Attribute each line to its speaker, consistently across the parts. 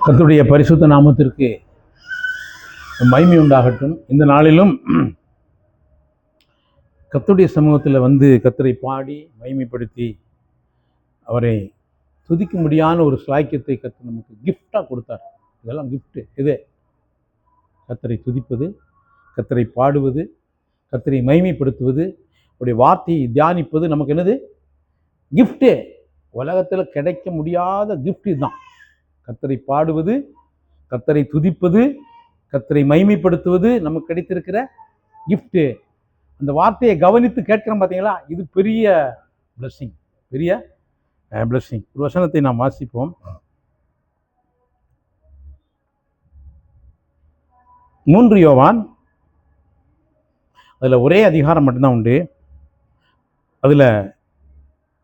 Speaker 1: கர்த்தருடைய பரிசுத்த நாமத்திற்கு மகிமை உண்டாகட்டும். இந்த நாளிலும் கர்த்தருடைய சமூகத்தில் வந்து கர்த்தரை பாடி மகிமைப்படுத்தி அவரை துதிக்க முடியாத ஒரு ஸ்லாக்கியத்தை கர்த்தர் நமக்கு கிஃப்டாக கொடுத்தார். இதெல்லாம் கிஃப்ட்டு. இது கர்த்தரை துதிப்பது, கர்த்தரை பாடுவது, கர்த்தரை மகிமைப்படுத்துவது, அவருடைய வார்த்தையை தியானிப்பது நமக்கு என்னது? கிஃப்ட்டு. உலகத்தில் கிடைக்க முடியாத கிஃப்ட் இதுதான். கர்த்தரை பாடுவது, கர்த்தரை துதிப்பது, கர்த்தரை மகிமைப்படுத்துவது நமக்கு கிடைத்திருக்கிற கிஃப்ட்டு. அந்த வார்த்தையை கவனித்து கேட்கிறோம் பார்த்தீங்களா? இது பெரிய பிளஸ்ஸிங், பெரிய பிளஸ்ஸிங். ஒரு வசனத்தை நாம் வாசிப்போம். 3 யோவான், அதில் ஒரே அதிகாரம் மட்டும்தான் உண்டு. அதில்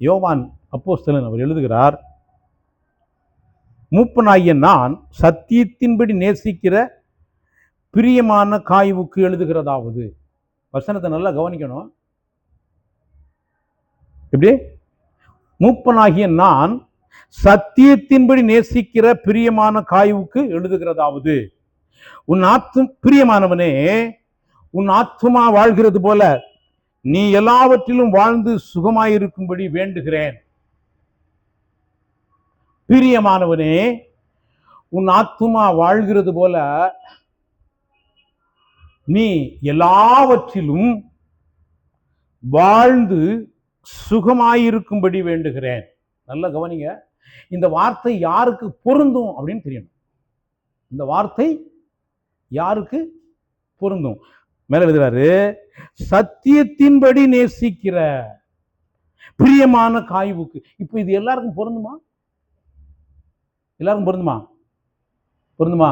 Speaker 1: யோவான் அப்போஸ்தலன் அவர் எழுதுகிறார், மூப்பனாகிய நான் சத்தியத்தின்படி நேசிக்கிற பிரியமான காயுவுக்கு எழுதுகிறதாவது. வசனத்தை நல்லா கவனிக்கணும். எப்படி? மூப்பனாகிய நான் சத்தியத்தின்படி நேசிக்கிற பிரியமான காயுவுக்கு எழுதுகிறதாவது, பிரியமானவனே, உன் ஆத்துமா வாழ்கிறது போல நீ எல்லாவற்றிலும் வாழ்ந்து சுகமாயிருக்கும்படி வேண்டுகிறேன். பிரியமானவனே, உன் ஆத்துமா வாழ்கிறது போல நீ எல்லாவற்றிலும் வாழ்ந்து சுகமாயிருக்கும்படி வேண்டுகிறேன். நல்ல கவனிங்க. இந்த வார்த்தை யாருக்கு பொருந்தும் அப்படின்னு தெரியணும். இந்த வார்த்தை யாருக்கு பொருந்தும்? மேல எழுதுறாரு, சத்தியத்தின்படி நேசிக்கிற பிரியமான காயுவுக்கு. இப்போ இது எல்லாருக்கும் பொருந்துமா? எல்லாருக்கும் பொருந்துமா? பொருந்துமா?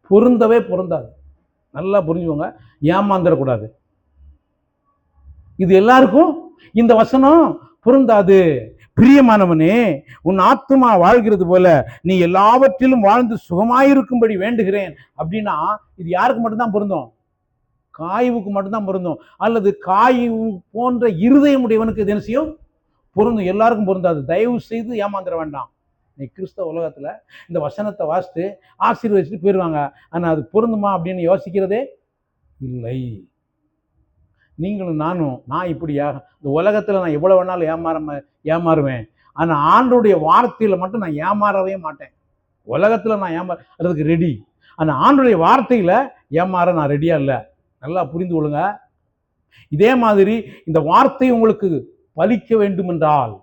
Speaker 1: பொருந்தவே பொருந்தாது. நல்லா புரிஞ்சுக்கோங்க, ஏமாந்துடக்கூடாது. இது எல்லாருக்கும் இந்த வசனம் பொருந்தாது. பிரியமானவனே, உன் ஆத்துமா வாழ்கிறது போல நீ எல்லாவற்றிலும் வாழ்ந்து சுகமாயிருக்கும்படி வேண்டுகிறேன் அப்படின்னா இது யாருக்கு மட்டும்தான் பொருந்தும்? காயுவுக்கு மட்டும்தான் பொருந்தும். அல்லது காயு போன்ற இருதயம் உடையவனுக்கு இது என்ன செய்யும்? பொருந்தும். எல்லாருக்கும் பொருந்தாது. தயவு செய்து ஏமாந்துட வேண்டாம். நீ கிறிஸ்தவ உலகத்தில் இந்த வசனத்தை வாசித்து ஆசீர்வதிச்சுட்டு போயிடுவாங்க. ஆனால் அது பொருந்துமா அப்படின்னு யோசிக்கிறதே இல்லை. நீங்களும் நானும், நான் இப்படியா இந்த உலகத்தில் நான் எவ்வளோ வேணாலும் ஏமாறுவேன். ஆனால் ஆண்டோடைய வார்த்தையில் மட்டும் நான் ஏமாறவே மாட்டேன். உலகத்தில் நான் ஏமாறதுக்கு ரெடி, ஆனால் ஆண்டோடைய வார்த்தையில் ஏமாற நான் ரெடியாக இல்லை. நல்லா புரிந்து கொள்ளுங்க. இதே மாதிரி இந்த வார்த்தை உங்களுக்கு பலிக்க வேண்டும் என்றால்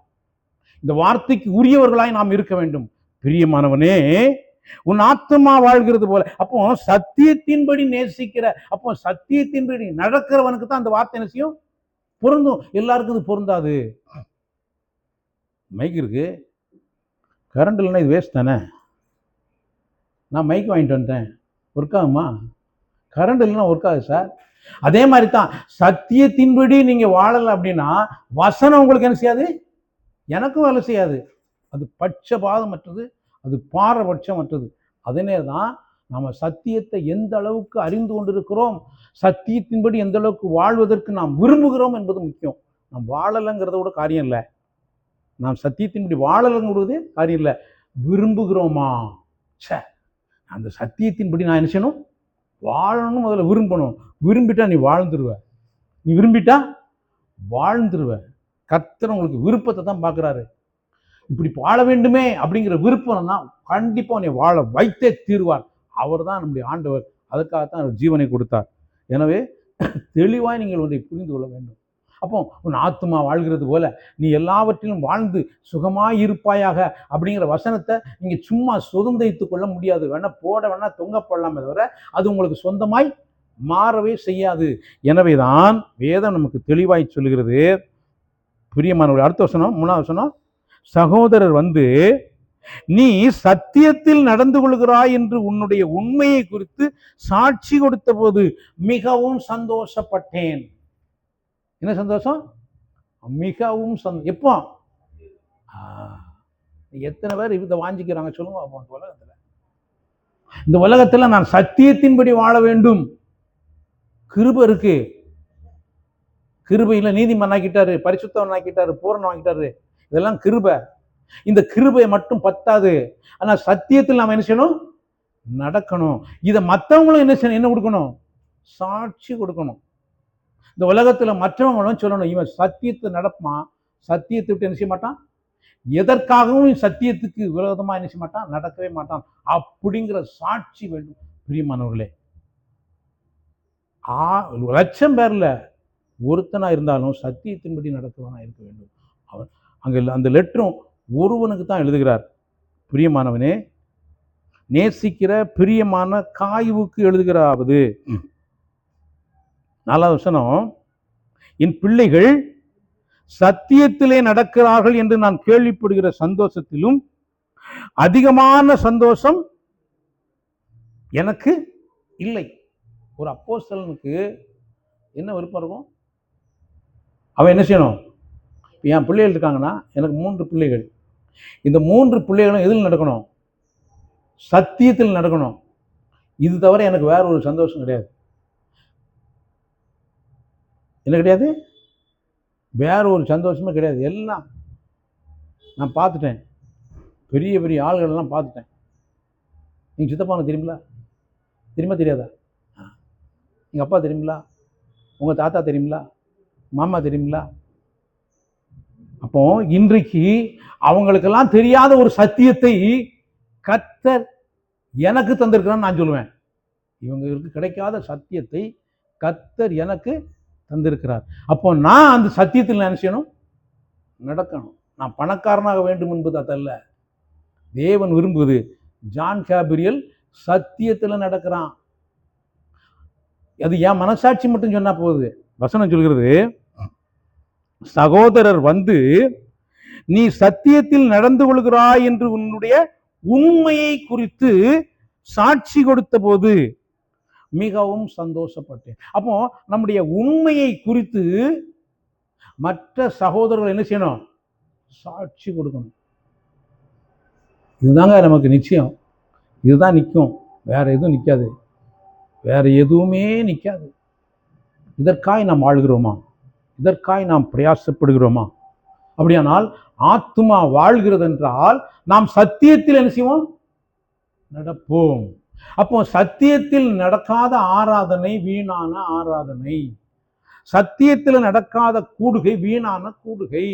Speaker 1: இந்த வார்த்தைக்கு உரியவர்களாய் நாம் இருக்க வேண்டும். பிரியமானவனே, உன் ஆத்துமா வாழ்கிறது போல. அப்போ சத்தியத்தின்படி நேசிக்கிற, அப்போ சத்தியத்தின்படி நடக்கிறவனுக்கு தான் அந்த வார்த்தை என்ன செய்யும்? பொருந்தும். எல்லாருக்கும் இது பொருந்தாது. மைக் இருக்கு, கரண்ட் இல்லைன்னா இது வேஸ்ட் தானே. நான் மைக் வாங்கிட்டு வந்துட்டேன், ஒர்க் ஆகுமா? கரண்ட் இல்லைன்னா ஒர்க் ஆகுது சார். அதே மாதிரி தான் சத்தியத்தின்படி நீங்க வாழலை அப்படின்னா வசனம் உங்களுக்கு என்ன செய்யாது? எனக்கும் வேலை செய்யாது. அது பட்சபாதமற்றது, அது பாரபட்சமற்றது. அதனே தான் நம்ம சத்தியத்தை எந்த அளவுக்கு அறிந்து கொண்டிருக்கிறோம், சத்தியத்தின்படி எந்த அளவுக்கு வாழ்வதற்கு நாம் விரும்புகிறோம் என்பது முக்கியம். நாம் வாழலைங்கிறத கூட காரியம் இல்லை. நாம் சத்தியத்தின்படி வாழலைங்கிறது காரியம் இல்லை. விரும்புகிறோமா? அந்த சத்தியத்தின்படி நான் என்ன செய்யணும்? வாழணும். முதல்ல விரும்பணும். விரும்பிட்டா நீ வாழ்ந்துருவ. நீ விரும்பிட்டா வாழ்ந்துருவ. கர்த்தர் உங்களுக்கு விருப்பத்தை தான் பார்க்குறாரு. இப்படி வாழ வேண்டுமே அப்படிங்கிற விருப்பம் தான் கண்டிப்பாக உன்னை வாழ வைத்தே தீர்வார். அவர் தான் நம்முடைய ஆண்டவர். அதுக்காகத்தான் அவர் ஜீவனை கொடுத்தார். எனவே தெளிவாய் நீங்கள் ஒன்றை புரிந்து கொள்ள வேண்டும். அப்போ உன் ஆத்துமா வாழ்கிறது போல நீ எல்லாவற்றிலும் வாழ்ந்து சுகமாய் இருப்பாயாக அப்படிங்கிற வசனத்தை நீங்கள் சும்மா சுதந்திரித்து கொள்ள முடியாது. வேணா தொங்க போடலாமே தவிர அது உங்களுக்கு சொந்தமாய் மாறவே செய்யாது. எனவே தான் வேதம் நமக்கு தெளிவாய் சொல்லுகிறது. பிரியமானவர்கள், அடுத்த வசனம், 3வது வசனம், சகோதரர் வந்து நீ சத்தியத்தில் நடந்து கொள்கிறாய் என்று உன்னுடைய உண்மையை குறித்து சாட்சி கொடுத்த போது மிகவும் சந்தோஷப்பட்டேன். என்ன சந்தோஷம்? மிகவும் எப்போ? எத்தனை பேர் இதை வாஞ்சிக்கிறாங்க சொல்லுங்க. இந்த உலகத்துல நான் சத்தியத்தின்படி வாழ வேண்டும். கிருபை இருக்கு. கிருபையில் நீதிமன் ஆக்கிட்டாரு, பரிசுத்தவன் ஆக்கிட்டாரு, பூரணம் ஆக்கிட்டாரு. இதெல்லாம் கிருபை. இந்த கிருபை மட்டும் பத்தாது. ஆனால் சத்தியத்தில் நாம் என்ன செய்யணும்? நடக்கணும். இதை மற்றவங்களும் என்ன செய்யணும், என்ன கொடுக்கணும், சாட்சி கொடுக்கணும். இந்த உலகத்துல மற்றவங்களும் சொல்லணும், இவன் சத்தியத்தை நடப்பான், சத்தியத்தை விட்டு என்ன செய்ய மாட்டான், எதற்காகவும் சத்தியத்துக்கு விரோதமா என்ன செய்ய மாட்டான், நடக்கவே மாட்டான் அப்படிங்கிற சாட்சி வேண்டும். பிரியமானவர்களே, லட்சம் பேர்ல ஒருத்தனா இருந்தாலும் சத்தியத்தின்படி நடக்கிறவனா இருக்க வேண்டும். அவன் அங்க அந்த லெட்டரும் ஒருவனுக்கு தான் எழுதுகிறார். பிரியமானவனே, நேசிக்கிற பிரியமான காயுவுக்கு எழுதுகிறாவது, 4வது வசனம், என் பிள்ளைகள் சத்தியத்திலே நடக்கிறார்கள் என்று நான் கேள்விப்படுகிற சந்தோஷத்திலும் அதிகமான சந்தோஷம் எனக்கு இல்லை. ஒரு அப்போஸ்தலனுக்கு என்ன விருப்பம் இருக்கும், அவன் என்ன செய்யணும், என் பிள்ளைகள் இருக்காங்கன்னா, எனக்கு 3 பிள்ளைகள், இந்த 3 பிள்ளைகளும் எதில் நடக்கணும், சத்தியத்தில் நடக்கணும். இது தவிர எனக்கு வேற ஒரு சந்தோஷம் கிடையாது. என்ன கிடையாது, வேற ஒரு சந்தோஷமே கிடையாது. எல்லாம் நான் பார்த்துட்டேன், பெரிய பெரிய ஆள்கள் எல்லாம் பார்த்துட்டேன். நீங்கள் சித்தப்பான தெரியுங்களா, தெரியுமா தெரியாதா, எங்கள் அப்பா தெரியுங்களா, உங்கள் தாத்தா தெரியுங்களா, மாமா தெரியுங்களா. அப்போ இன்றைக்கு அவங்களுக்கெல்லாம் தெரியாத ஒரு சத்தியத்தை கர்த்தர் எனக்கு தந்திருக்கிறான்னு நான் சொல்லுவேன். இவங்களுக்கு கிடைக்காத சத்தியத்தை கர்த்தர் எனக்கு தந்திருக்கிறார். அப்போ நான் அந்த சத்தியத்தில் என்ன செய்யணும், நடக்கணும். நான் பணக்காரனாக வேண்டும் என்பது அதல்ல தேவன் விரும்புவது. ஜான் கேப்ரியல் சத்தியத்தில் நடக்கிறான். அது என் மனசாட்சி மட்டும் சொன்னா போகுது. வசனம் சொல்கிறது, சகோதரர் வந்து நீ சத்தியத்தில் நடந்து கொள்கிறாய் என்று உன்னுடைய உண்மையை குறித்து சாட்சி கொடுத்த போது மிகவும் சந்தோஷப்பட்டேன். அப்போ நம்முடைய உண்மையை குறித்து மற்ற சகோதரர்கள் என்ன செய்யணும், சாட்சி கொடுக்கணும். இதுதாங்க நமக்கு நிச்சயம், இதுதான் நிற்கும், வேற எதுவும் நிற்காது, வேற எதுவுமே நிற்காது. இதற்காய் நாம் வாழ்கிறோமா, இதற்காய் நாம் பிரயாசப்படுகிறோமா? அப்படியானால் ஆத்துமா வாழ்கிறது என்றால் நாம் சத்தியத்தில் என்ன செய்வோம், நடப்போம். அப்போ சத்தியத்தில் நடக்காத ஆராதனை வீணான ஆராதனை, சத்தியத்தில் நடக்காத கூடுகை வீணான கூடுகை,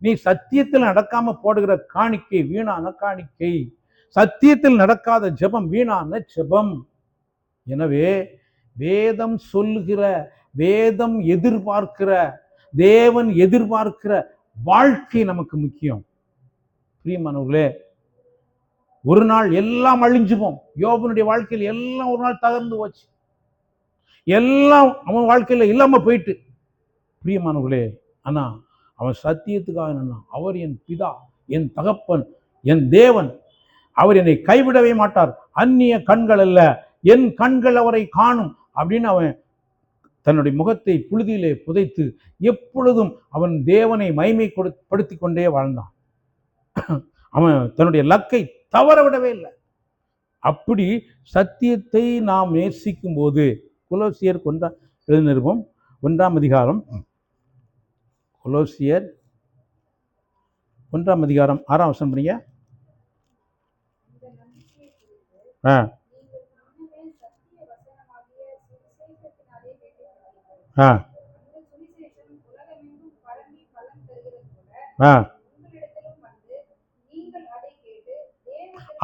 Speaker 1: நீ சத்தியத்தில் நடக்காம போடுகிற காணிக்கை வீணான காணிக்கை, சத்தியத்தில் நடக்காத ஜெபம் வீணான ஜெபம். எனவே வேதம் சொல்லுகிற, வேதம் எதிர்பார்க்கிற, தேவன் எதிர்பார்க்கிற வாழ்க்கை நமக்கு முக்கியம். பிரியமானவர்களே, ஒரு நாள் எல்லாம் அழிஞ்சுவோம். யோபனுடைய வாழ்க்கையில் எல்லாம் ஒரு நாள் தகர்ந்து போச்சு, எல்லாம் அவன் வாழ்க்கையில் இல்லாம போயிட்டு. பிரியமானவர்களே, ஆனா அவன் சத்தியத்துக்காக நின்னான். அவர் என் பிதா, என் தகப்பன், என் தேவன், அவர் என்னை கைவிடவே மாட்டார், அந்நிய கண்கள் அல்ல, என் கண்கள் அவரை காணும் அப்படின்னு அவன் தன்னுடைய முகத்தை புழுதியிலே புதைத்து எப்பொழுதும் அவன் தேவனை மைமை படுத்தி கொண்டே வாழ்ந்தான். அவன் தன்னுடைய லக்கை தவற விடவே இல்லை. அப்படி சத்தியத்தை நாம் நேசிக்கும் போது, கொலோசியர் எழுதினிருப்போம் 1ஆம் அதிகாரம், கொலோசியர் 1ஆம் அதிகாரம் 6ஆம் வசனம் படிங்க.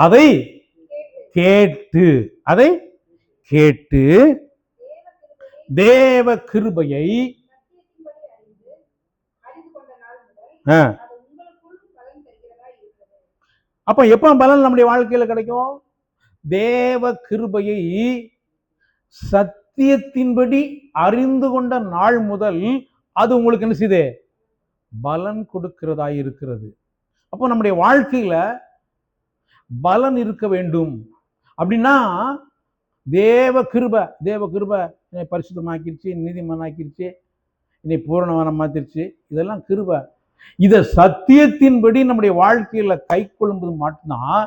Speaker 1: அதை கேட்டு, அதை கேட்டு தேவ கிருபையை அப்ப எப்ப பலன் நம்முடைய வாழ்க்கையில கிடைக்கும், தேவ கிருபையை சத்தியத்தின்படி அறிந்து கொண்ட நாள் முதல் அது உங்களுக்கு என்ன செய்யுது, பலன் கொடுக்கிறதாய் இருக்கிறது. அப்போ நம்முடைய வாழ்க்கையில பலன் இருக்க வேண்டும். அப்படின்னா தேவ கிருபை, தேவ கிருபை என்னை பரிசுத்தமாக்கிருச்சு, நீதிமானாக்கிருச்சு, என்னை பூரணமான மாத்திருச்சு, இதெல்லாம் கிருபை. இதை சத்தியத்தின்படி நம்முடைய வாழ்க்கையில கை கொள்ளும்போது மட்டும்தான்,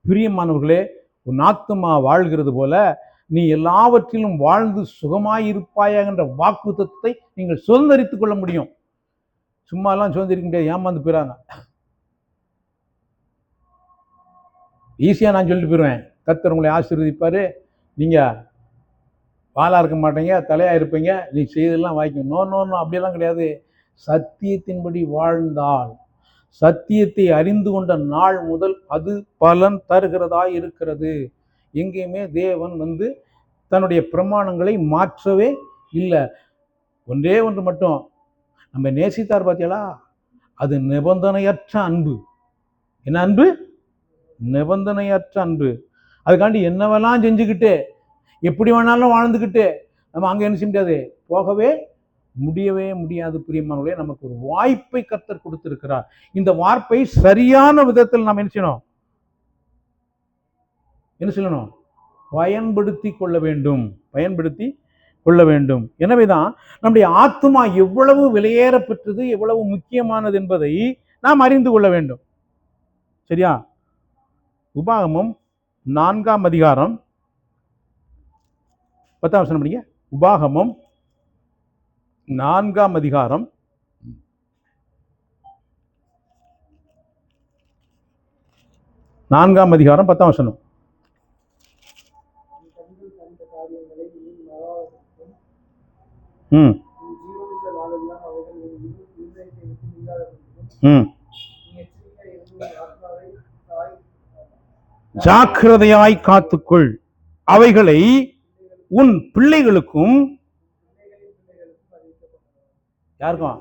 Speaker 1: பிரியமானவர்களே, உன் ஆத்துமா வாழ்கிறது போல நீ எல்லாவற்றிலும் வாழ்ந்து சுகமாயிருப்பாயாக என்ற வாக்குத்தத்தை நீங்கள் சுதந்திரித்துக் கொள்ள முடியும். சும்மா எல்லாம் சுதந்திரிக்க முடியாது, ஏமாந்து போயிறாங்க. ஈஸியா நான் சொல்லிட்டு போயிடுவேன், கர்த்தர் உங்களை ஆசீர்வதிப்பார். நீங்கள் வாளாக இருக்க மாட்டீங்க, தலையாக இருப்பீங்க, நீ செய்தெல்லாம் வாய்க்கும். நோ நோ நோ, அப்படியெல்லாம் கிடையாது. சத்தியத்தின்படி வாழ்ந்தால், சத்தியத்தை அறிந்து கொண்ட நாள் முதல் அது பலன் தருகிறதா இருக்கிறது. எங்கேயுமே தேவன் தன்னுடைய பிரமாணங்களை மாற்றவே இல்லை. ஒன்றே ஒன்று மட்டும் நம்ம நேசித்தார் பார்த்தீங்களா, அது நிபந்தனையற்ற அன்பு. என்ன அன்பு? நிபந்தனையற்ற அன்பு. அதுக்காண்டி என்னவெல்லாம் செஞ்சுக்கிட்டு எப்படி வேணாலும் வாழ்ந்துக்கிட்டு நம்ம அங்கே என்ன செய்ய முடியாது, போகவே முடியவே முடியாது. பிரியமானவர்களே, நமக்கு ஒரு வாய்ப்பை கர்த்தர் கொடுத்திருக்கிறார். இந்த வாய்ப்பை சரியான விதத்தில் நாம் என்ன செய்யணும்? பயன்படுத்தி கொள்ள வேண்டும். பயன்படுத்தி கொள்ள வேண்டும். எனவேதான் நம்முடைய ஆத்துமா எவ்வளவு விலையேற பெற்றது, எவ்வளவு முக்கியமானது என்பதை நாம் அறிந்து கொள்ள வேண்டும். சரியா? உபாகமம் 4ஆம் அதிகாரம் 10ஆம் வசனம் படிங்க. உபாகமம் 4ஆம் அதிகாரம் 10ஆம் வசனம். ஜாக்கிரதையாய் காத்துக்கொள், அவைகளை உன் பிள்ளைகளுக்கும். யாருக்கும்?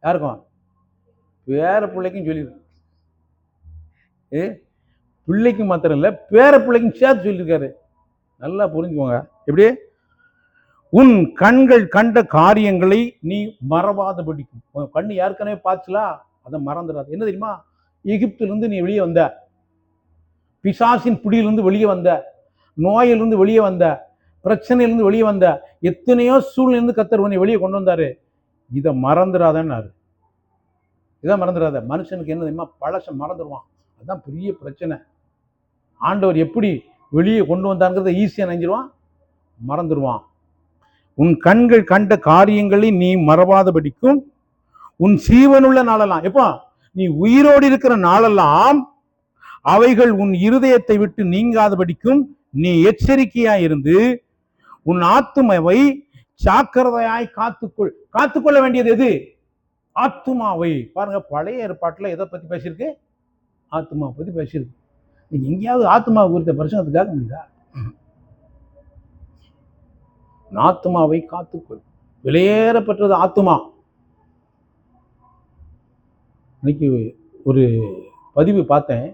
Speaker 1: யாருக்கும்? பேர பிள்ளைக்கும் சொல்லியிருக்கு. பிள்ளைக்கு மாத்திரம் இல்லை, பேர பிள்ளைக்கும் சேர்த்து சொல்லியிருக்காரு. நல்லா புரிஞ்சுக்கோங்க. எப்படி? உன் கண்கள் கண்ட காரியங்களை நீ மறவாத படிக்கும். கண்ணு ஏற்கனவே பார்த்துலா, அதை மறந்துடாது. என்ன தெரியுமா? எகிப்திலிருந்து நீ வெளியே வந்த, பிசாசின் பிடியிலிருந்து வெளியே வந்த, நோயிலிருந்து வெளியே வந்த, பிரச்சனையிலிருந்து வெளியே வந்த, எத்தனையோ சூழ்நிலிருந்து கர்த்தர் உன்னை வெளியே கொண்டு வந்தாரு. இதை மறந்துடாதன்னாரு. இதை மறந்துடாத. மனுஷனுக்கு என்ன தெரியுமா? பழசம் மறந்துடுவான். அதுதான் பெரிய பிரச்சனை. ஆண்டவர் எப்படி வெளியே கொண்டு வந்தாங்கிறத ஈஸியாக நினைஞ்சிருவான், மறந்துடுவான். உன் கண்கள் கண்ட காரியங்களை நீ மறவாதபடிக்கும் உன் ஜீவனுள்ள நாளெல்லாம், எப்போ நீ உயிரோடு இருக்கிற நாளெல்லாம் அவைகள் உன் இருதயத்தை விட்டு நீங்காதபடிக்கும் நீ எச்சரிக்கையாய் இருந்து உன் ஆத்துமாவை ஜாக்கிரதையாய் காத்துக்கொள். காத்துக்கொள்ள வேண்டியது எது? ஆத்துமாவை. பாருங்க, பழைய ஏற்பாட்டில் எதை பத்தி பேசியிருக்கு? ஆத்துமாவை பத்தி பேசியிருக்கு. நீங்க எங்கேயாவது ஆத்துமாவை குறித்த பிரச்சனை கேட்க முடியுதா? ஆத்துமாவை காத்துக்கொள். விலையேறப்பட்டது ஆத்துமா. இன்னைக்கு ஒரு பதிவு பார்த்தேன்.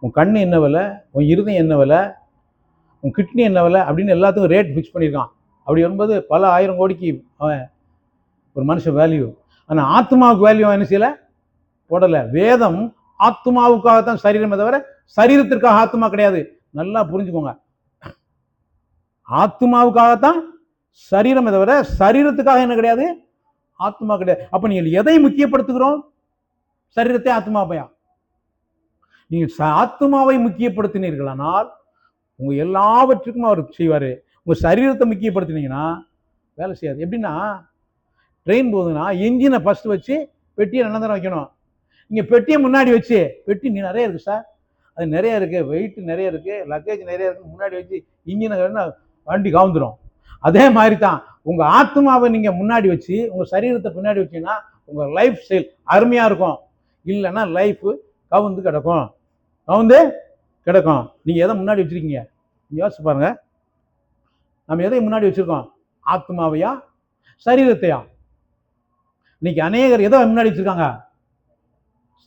Speaker 1: உன் கண்ணு என்ன விலை, உன் இருதயம் என்ன விலை, உன் கிட்னி என்ன விலை அப்படின்னு எல்லாத்துக்கும் ரேட் ஃபிக்ஸ் பண்ணியிருக்கான். அப்படி வரும்போது பல ஆயிரம் கோடிக்கு அவன் ஒரு மனுஷன் வேல்யூ. ஆனால் ஆத்மாவுக்கு வேல்யூ என்ன செய்யலை, போடலை. வேதம் ஆத்மாவுக்காகத்தான் சரீரமே தவிர சரீரத்திற்காக ஆத்மா கிடையாது. நல்லா புரிஞ்சுக்கோங்க. ஆத்மாவுக்காகத்தான் சரீரமே தவிர சரீரத்துக்காக என்ன கிடையாது, ஆத்மா கிடையாது. அப்ப நீங்கள் எதை முக்கியப்படுத்துகிறோம்? சரீரத்தை ஆத்மாவையா? நீங்கள் ஆத்மாவை முக்கியப்படுத்தினீர்களானால் உங்க எல்லாவற்றுக்கும் அவர் செய்வாரு. உங்க சரீரத்தை முக்கியப்படுத்தினீங்கன்னா வேலை செய்யாது. எப்படின்னா, ட்ரெயின் போகுதுன்னா என்ஜினை ஃபர்ஸ்ட் வச்சு பெட்டியை நிரந்தரம் வைக்கணும். நீங்க பெட்டியை முன்னாடி வச்சு, பெட்டி நிறைய இருக்கு சார், அது நிறைய இருக்கு, வெயிட் நிறைய இருக்கு, லக்கேஜ் நிறைய இருக்கு, முன்னாடி வச்சு இன்ஜினை வண்டி கவுந்துடும். அதே மாதிரி தான் உங்க ஆத்மாவை நீங்க முன்னாடி வச்சு உங்க சரீரத்தை பின்னாடி வச்சீங்கன்னா உங்க லைஃப் ஸ்டைல் அருமையா இருக்கும். இல்லைன்னா லைஃப் கவுந்து கிடக்கும், கவுந்து கிடக்கும். நீங்க எதை முன்னாடி வச்சிருக்கீங்க யோசிச்சு பாருங்க. நம்ம எதை முன்னாடி வச்சிருக்கோம்? ஆத்மாவையா சரீரத்தையா? இன்னைக்கு அநேகர் எதை முன்னாடி வச்சிருக்காங்க?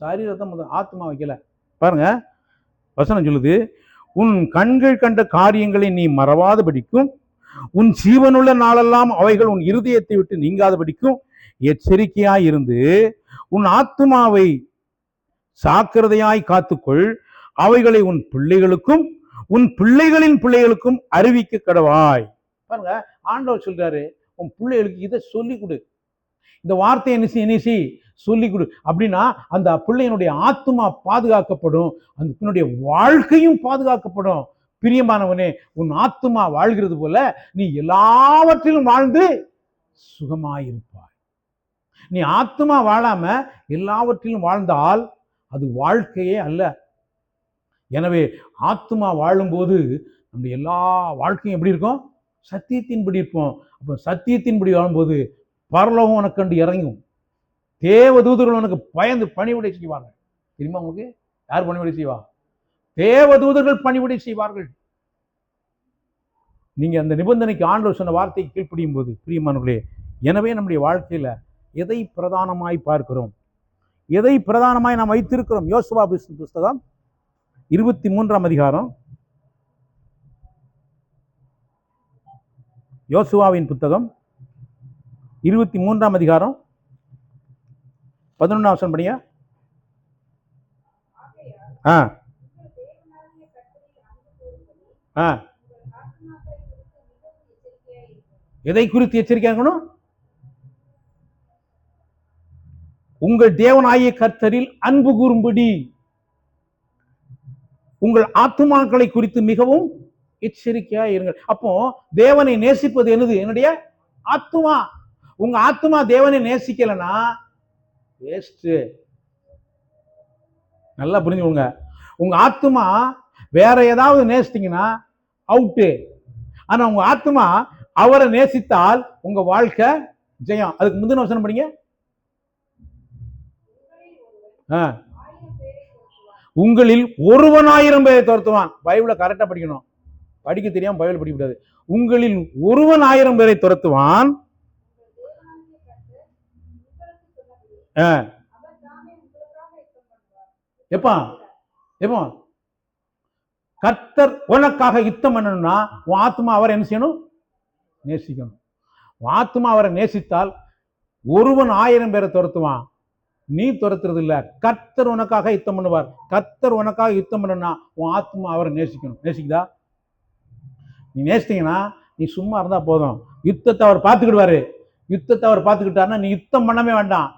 Speaker 1: சரீரத்தை முதல், ஆத்மா வைக்கல. பாருங்க, வசனம் சொல்லுது, உன் கண்கள் கண்ட காரியங்களை நீ மறவாதபடிக்கும் உன் ஜீவனுள்ள நாளெல்லாம் அவைகள் உன் இருதயத்தை விட்டு நீங்காதபடிக்கும் எச்சரிக்கையாய் இருந்து உன் ஆத்துமாவை ஜாக்கிரதையாய் காத்துக்கொள், அவைகளை உன் பிள்ளைகளுக்கும் உன் பிள்ளைகளின் பிள்ளைகளுக்கும் அறிவிக்க கடவாய். பாருங்க, ஆண்டவர் சொல்றாரு, உன் பிள்ளைகளுக்கு இதை சொல்லி கொடு, இந்த வார்த்தையை நினைச்சி சொல்லி கொடு. அப்படின்னா அந்த பிள்ளையினுடைய ஆத்துமா பாதுகாக்கப்படும், அந்த பின்னுடைய வாழ்க்கையும் பாதுகாக்கப்படும். பிரியமானவனே, உன் ஆத்துமா வாழ்கிறது போல நீ எல்லாவற்றிலும் வாழ்ந்து சுகமாயிருப்பாய். நீ ஆத்துமா வாழாம எல்லாவற்றிலும் வாழ்ந்தால் அது வாழ்க்கையே அல்ல. எனவே ஆத்மா வாழும்போது நம்முடைய எல்லா வாழ்க்கையும் எப்படி இருக்கும்? சத்தியத்தின்படி இருப்போம். அப்போ சத்தியத்தின்படி வாழும்போது பரலோகம் உனக்கு கண்டு இறங்கும். தேவதூதர்கள் உனக்கு பயந்து பணிவிடை செய்வாங்க. தெரியுமா உங்களுக்கு? யார் பணிவிடை செய்வா? தேவதூதர்கள் பணிவிடை செய்வார்கள். நீங்க அந்த நிபந்தனைக்கு ஆண்டவர் சொன்ன வார்த்தைக்கு கீழ்ப்படியும் போது பிரியமானவர்களே, எனவே நம்முடைய வாழ்க்கையில எதை பிரதானமாய் பார்க்கிறோம், எதை பிரதானமாய் நாம் வைத்திருக்கிறோம்? யோசுவா புஸ்தகம் 23ஆம் அதிகாரம், யோசுவாவின் புத்தகம் 23ஆம் அதிகாரம் 11ஆம் வசனம் படிங்க. எதை குறித்து எச்சரிக்கையா இருக்கணும்? உங்கள் தேவனாகிய கர்த்தரில் அன்பு கூறும்படி உங்கள் ஆத்துமாக்களை குறித்து மிகவும் எச்சரிக்கையா இருங்கள். அப்போ தேவனை நேசிப்பது என்னது? என்னுடைய ஆத்துமா. உங்க ஆத்துமா தேவனை நேசிக்கலன்னா வேஸ்ட். நல்லா புரிஞ்சுக்கோங்க. உங்க ஆத்துமா வேற ஏதாவது நேசித்தீங்கன்னா அவுட்டு. ஆனா உங்க ஆத்துமா அவரை நேசித்தால் உங்க வாழ்க்கை ஜெயம். அதுக்கு முந்தின வசனம் படிங்க. உங்களில் ஒருவன் 1000 பேரை துரத்துவான். பைபிளை கரெக்டா படிக்கணும். படிக்க தெரியாம பைபிள் படிக்க கூடாது. உங்களில் ஒருவன் 1000 பேரை துரத்துவான். எப்பா எப்போ கர்த்தர் உனக்காக யுத்தம் பண்ணணும்னா உன் ஆத்மா அவரை என்ன செய்யணும்? நேசிக்கணும். உன் ஆத்மா அவரை நேசித்தால் ஒருவன் 1000 பேரை துரத்துவான். நீ துரத்துறது இல்ல, கர்த்தர் உனக்காக யுத்தம் பண்ணுவார். கர்த்தர் உனக்காக யுத்தம் பண்ணணும்னா உன் ஆத்மா அவரை நேசிக்கணும். நேசிக்குதா? நீ நேசித்தீங்கன்னா நீ சும்மா இருந்தா போதும். யுத்தத்தை அவர் பார்த்துக்கிடுவாரு. யுத்தத்தை அவர் பார்த்துக்கிட்டாருன்னா நீ யுத்தம் பண்ணவே வேண்டாம்.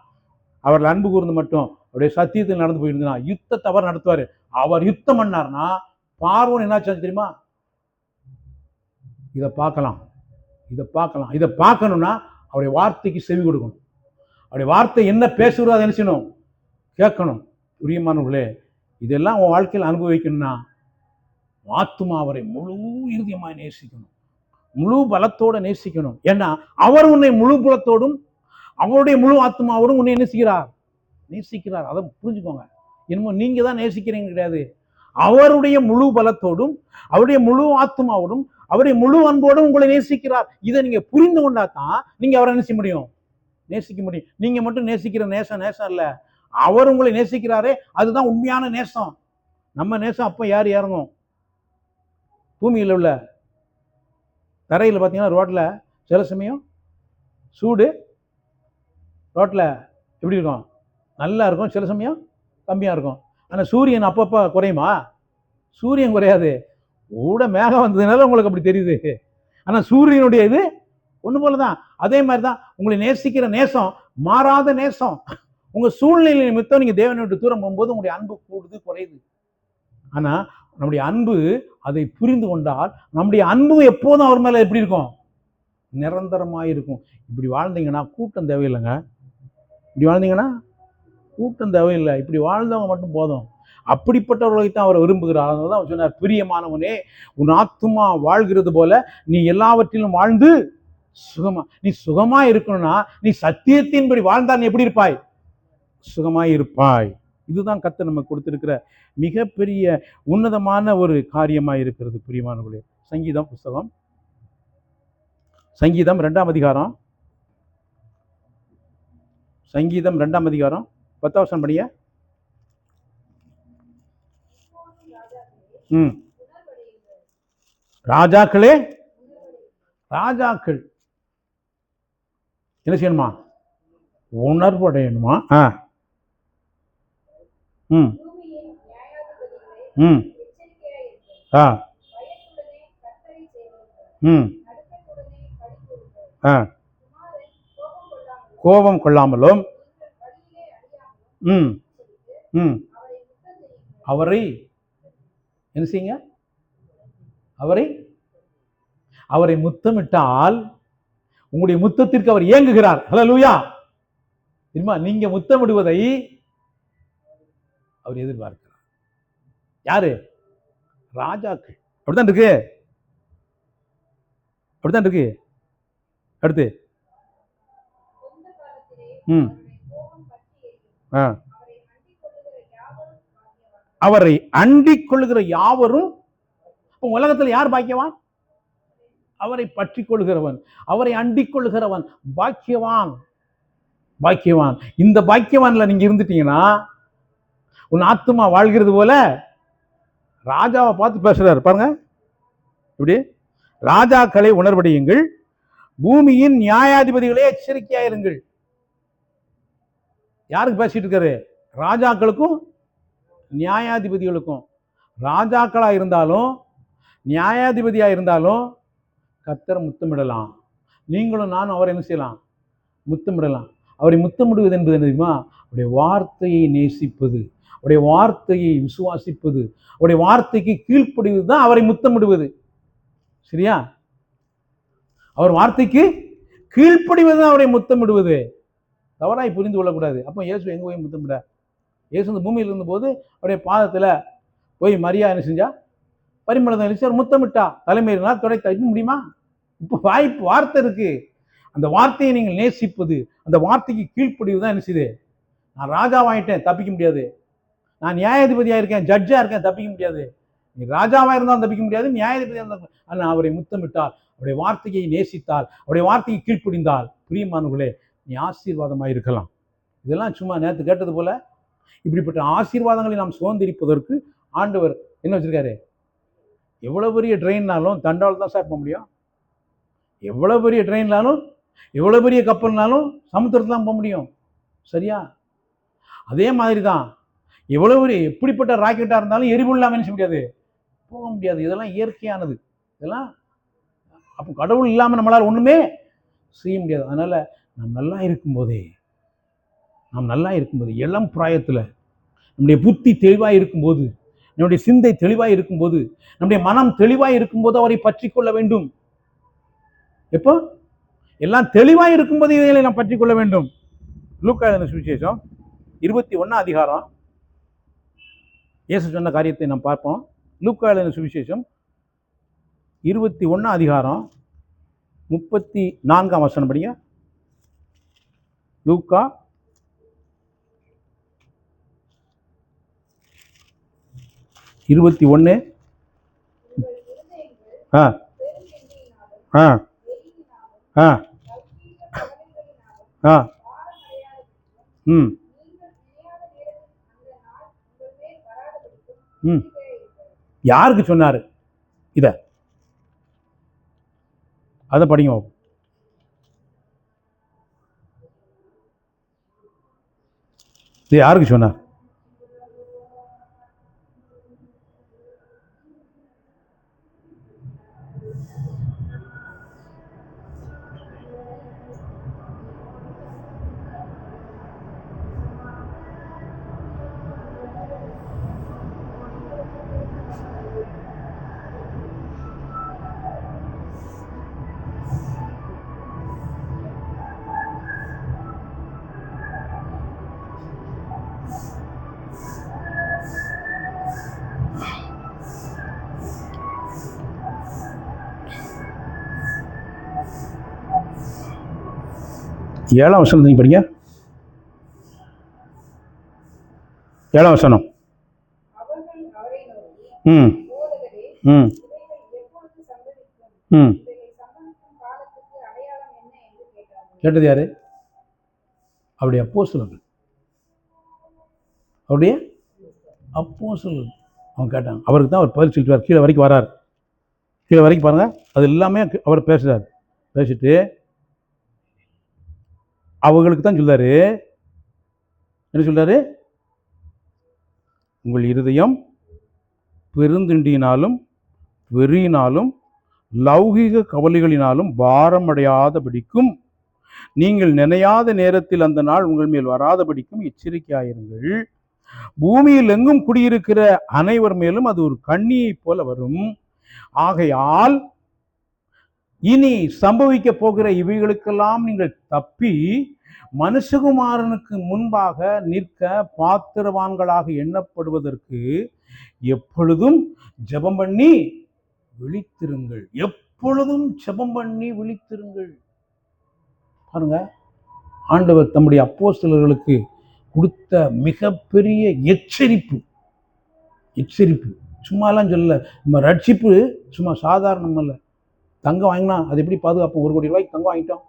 Speaker 1: அவர்கள் அன்பு கூர்ந்து மட்டும் அவருடைய சத்தியத்தில் நடந்து போயிருந்தா யுத்தத்தை அவர் நடத்துவாரு. அவர் யுத்தம் பண்ணார்னா பார்வோன் என்னாச்சு தெரியுமா? இதை பார்க்கலாம், இதை பார்க்கலாம். இதை பார்க்கணும்னா அவருடைய வார்த்தைக்கு செவி கொடுக்கணும். அவருடைய வார்த்தை என்ன பேசுகிறோ அதை என்ன செய்யணும்? கேட்கணும். பிரியமானவர்களே, இதெல்லாம் உன் வாழ்க்கையில் அனுபவிக்கணும்னா ஆத்துமா அவரை முழு இறுதியமாய் நேசிக்கணும், முழு பலத்தோட நேசிக்கணும். ஏன்னா அவர் உன்னை முழு பலத்தோடும் அவருடைய முழு ஆத்மாவோடும் உன்னை நேசிக்கிறார். நேசிக்கிறார். அதை புரிஞ்சுக்கோங்க. என்னமோ நீங்க தான் நேசிக்கிறீங்க கிடையாது. அவருடைய முழு பலத்தோடும் அவருடைய முழு ஆத்மாவோடும் அவருடைய முழு அன்போடும் உங்களை நேசிக்கிறார். இதை நீங்க புரிந்து கொண்டா தான் நீங்க அவரை நேசிக்க முடியும், நேசிக்க முடியும். நீங்க மட்டும் நேசிக்கிற நேசம் நேசம் இல்ல, அவர் உங்களை நேசிக்கிறாரே அதுதான் உண்மையான நேசம். நம்ம நேசம் அப்ப யார் இறங்கும்? பூமியில் உள்ள தரையில் பார்த்தீங்கன்னா ரோட்ல சில சமயம் சூடு, ரோட்ல எப்படி இருக்கும்? நல்லா இருக்கும். சில சமயம் கம்மியா இருக்கும். ஆனால் சூரியன் அப்பப்போ குறையுமா? சூரியன் குறையாது. கூட மேகம் வந்ததுனால உங்களுக்கு அப்படி தெரியுது. ஆனால் சூரியனுடைய இது ஒன்று போல தான். அதே மாதிரி தான் உங்களை நேசிக்கிற நேசம் மாறாத நேசம். உங்க சூழ்நிலை நிமித்தம் நீங்க தேவனை விட்டு தூரம் போகும்போது உங்களுடைய அன்பு கூடுது குறையுது. ஆனா நம்முடைய அன்பு அதை புரிந்து கொண்டால் நம்முடைய அன்பு எப்போதும் அவர் மேல எப்படி இருக்கும்? நிரந்தரமாக இருக்கும். இப்படி வாழ்ந்தீங்கன்னா கூட்டம் தேவையில்லைங்க. இப்படி வாழ்ந்தீங்கன்னா கூட்டம் தேவையில்லை. இப்படி வாழ்ந்தவங்க மட்டும் போதும். அப்படிப்பட்டவர்களை தான் அவர் விரும்புகிறார். அதனால தான் அவர் சொன்னார், பிரியமானவனே, உன் ஆத்துமா வாழ்கிறது போல நீ எல்லாவற்றிலும் வாழ்ந்து சுகமா. நீ சுகமா இருக்கணும்னா நீ சத்தியத்தின்படி வாழ்ந்தால் நீ எப்படி இருப்பாய்? சுகமாய் இருப்பாய். இதுதான் கர்த்தர் நமக்கு கொடுத்திருக்கிற மிகப்பெரிய உன்னதமான ஒரு காரியமாக இருக்கிறது. பிரியமானவர்களே, சங்கீதம் புஸ்தகம், சங்கீதம் 2ஆம் அதிகாரம், சங்கீதம் 2ஆம் அதிகாரம் 10ஆம் வசனம் படிங்க. ராஜாக்களே, ராஜாக்கள் என்ன செய்யணுமா? உணர்வடையணுமா? கோபம் கொள்ளாமலும் அவரை என்ன செய்யுங்க? அவரை முத்தமிட்டால் உங்களுடைய முத்தத்திற்கு அவர் ஏங்குகிறார். ஹல்லேலூயா. தெரியுமா? நீங்க முத்தமிடுவதை அவர் எதிர்பார்க்கிறார். யாரு? ராஜாக்கள். அப்படித்தான் இருக்கு, அப்படித்தான் இருக்கு. அடுத்து அவரை அண்டிக் கொள்ளுகிற யாவரும். உலகத்தில் யார் பாக்கியவான்? அவரை பற்றி கொள்கிறவன், அவரை அண்டிக் கொள்கிறவன் பாக்கியவான். பாக்கியவான். இந்த பாக்கியவான்ல நீங்க இருந்துட்டீங்கன்னா உன் ஆத்துமா வாழ்கிறது போல. ராஜாவை பார்த்து பேசுறாரு பாருங்க, இப்படி ராஜாக்களை உணர்வடையுங்கள், பூமியின் நியாயாதிபதிகளே எச்சரிக்கையாயிருங்கள். யாருக்கு பேசிட்டு இருக்காரு? ராஜாக்களுக்கும் நியாயாதிபதிகளுக்கும். ராஜாக்களா இருந்தாலும் நியாயாதிபதியா இருந்தாலும் கர்த்தர் முத்தமிடலாம். நீங்களும் நானும் அவரை என்ன செய்யலாம்? முத்தமிடலாம். அவரை முத்தமிடுவது என்பது என்ன தெரியுமா? அவருடைய வார்த்தையை நேசிப்பது, அவருடைய வார்த்தையை விசுவாசிப்பது, அவருடைய வார்த்தைக்கு கீழ்ப்படிவது தான் அவரை முத்தமிடுவது. சரியா? அவர் வார்த்தைக்கு கீழ்ப்படிவது தான் அவரை முத்தமிடுவது. தவறாய் புரிந்து கொள்ளக்கூடாது. அப்போ இயேசு எங்க போய் முத்தமிட? இயேசு இந்த பூமியில் இருந்தபோது அவருடைய பாதத்தில் போய் மரியா என்ன செஞ்சா? பரிமளத்தை அளிச்சு அவர் முத்தமிட்டா. தலைமையினால் தொடை தக்க முடியுமா? இப்போ வார்த்தை இருக்கு. அந்த வார்த்தையை நீங்கள் நேசிப்பது, அந்த வார்த்தைக்கு கீழ்ப்படிவு தான் என்ன செய்யுது? நான் ராஜாவாயிட்டேன், தப்பிக்க முடியாது. நான் நியாயாதிபதியாக இருக்கேன், ஜட்ஜாக இருக்கேன், தப்பிக்க முடியாது. நீ ராஜாவாக இருந்தாலும் தப்பிக்க முடியாது, நியாயாதிபதியாக இருந்தால். ஆனால் அவரை முத்தமிட்டால், அவருடைய வார்த்தையை நேசித்தால், அவருடைய வார்த்தையை கீழ்ப்படிந்தால், பிரியமானவர்களே, நீ ஆசீர்வாதமாக இருக்கலாம். இதெல்லாம் சும்மா நேற்று கேட்டது போல. இப்படிப்பட்ட ஆசீர்வாதங்களை நாம் சுதந்திரிப்பதற்கு ஆண்டவர் என்ன வச்சிருக்காரு? எவ்வளோ பெரிய ட்ரெயின்னாலும் தண்டாவில் தான் சார் போக முடியும். எவ்வளோ பெரிய ட்ரெயின்னாலும், எவ்வளோ பெரிய கப்பல்னாலும் சமுத்திரத்தில் தான் போக முடியும். சரியா? அதே மாதிரி தான் எவ்வளோ பெரிய எப்படிப்பட்ட ராக்கெட்டாக இருந்தாலும் எரிபொருள் இல்லாமல் என்ன செய்ய முடியாது? போக முடியாது. இதெல்லாம் இயற்கையானது. இதெல்லாம் அப்போ கடவுள் இல்லாமல் நம்மளால் ஒன்றுமே செய்ய முடியாது. அதனால் நாம் நல்லா இருக்கும்போதே, இளம் பிராயத்தில் நம்முடைய புத்தி தெளிவாக இருக்கும்போது, நம்முடைய சிந்தை தெளிவாக இருக்கும்போது, நம்முடைய மனம் தெளிவாக இருக்கும்போது அவரை பற்றி கொள்ள வேண்டும். எப்போ? எல்லாம் தெளிவாக இருக்கும்போது இதை நாம் பற்றி கொள்ள வேண்டும். லூக்கா எழுதின சுவிசேஷம் 21 அதிகாரம் இயேசு சொன்ன காரியத்தை நாம் பார்ப்போம். லூக்கா எழுதின சுவிசேஷம் 21 அதிகாரம் 34 வசனம் படிங்க. லூக்கா 21 யாருக்கு சொன்னாரு இத? அதை படிங்க. இது யாருக்கு சொன்னார்? ஏழாம் வசனம் நீங்க படிங்க. 7ஆம் வசனம். கேட்டது யாரு? அவருடைய அப்போஸ்தலர்கள். அவருடைய அப்போஸ்தலர்கள் அவங்க கேட்டாங்க. அவருக்கு தான் அவர் பதில் சொல்லிட்டு கீழே வரைக்கும் வரார். கீழே வரைக்கும் பாருங்க, அது எல்லாமே அவர் பேசுறார். பேசிட்டு அவங்களுக்கு தான் சொல்றாரு. என்ன சொல்றாரு? உங்கள் இருதயம் பெருந்திண்டியினாலும் வெறியினாலும் லௌகிக கவலைகளினாலும் பாரமடையாதபடிக்கும், நீங்கள் நினையாத நேரத்தில் அந்த நாள் உங்கள் மேல் வராதபடிக்கும் எச்சரிக்கையாயிருங்கள். பூமியில் எங்கும் குடியிருக்கிற அனைவர் மேலும் அது ஒரு கண்ணியை போல வரும். ஆகையால் இனி சம்பவிக்க போகிற இவைகளுக்கெல்லாம் நீங்கள் தப்பி மனுஷகுமாரனுக்கு முன்பாக நிற்க பாத்திரவான்களாக எண்ணப்படுவதற்கு எப்பொழுதும் ஜெபம் பண்ணி விழித்திருங்கள். எப்பொழுதும் ஜெபம் பண்ணி விழித்திருங்கள். பாருங்க, ஆண்டவர் தம்முடைய அப்போஸ்தலர்களுக்கு கொடுத்த மிகப்பெரிய எச்சரிப்பு. சும்மாலாம் சொல்லல. நம்ம ரட்சிப்பு சும்மா சாதாரணம் அல்ல. தங்கம் வாங்கினா அது எப்படி பாதுகாப்போம்? 1 கோடி ரூபாய்க்கு தங்கம் வாங்கிட்டோம்.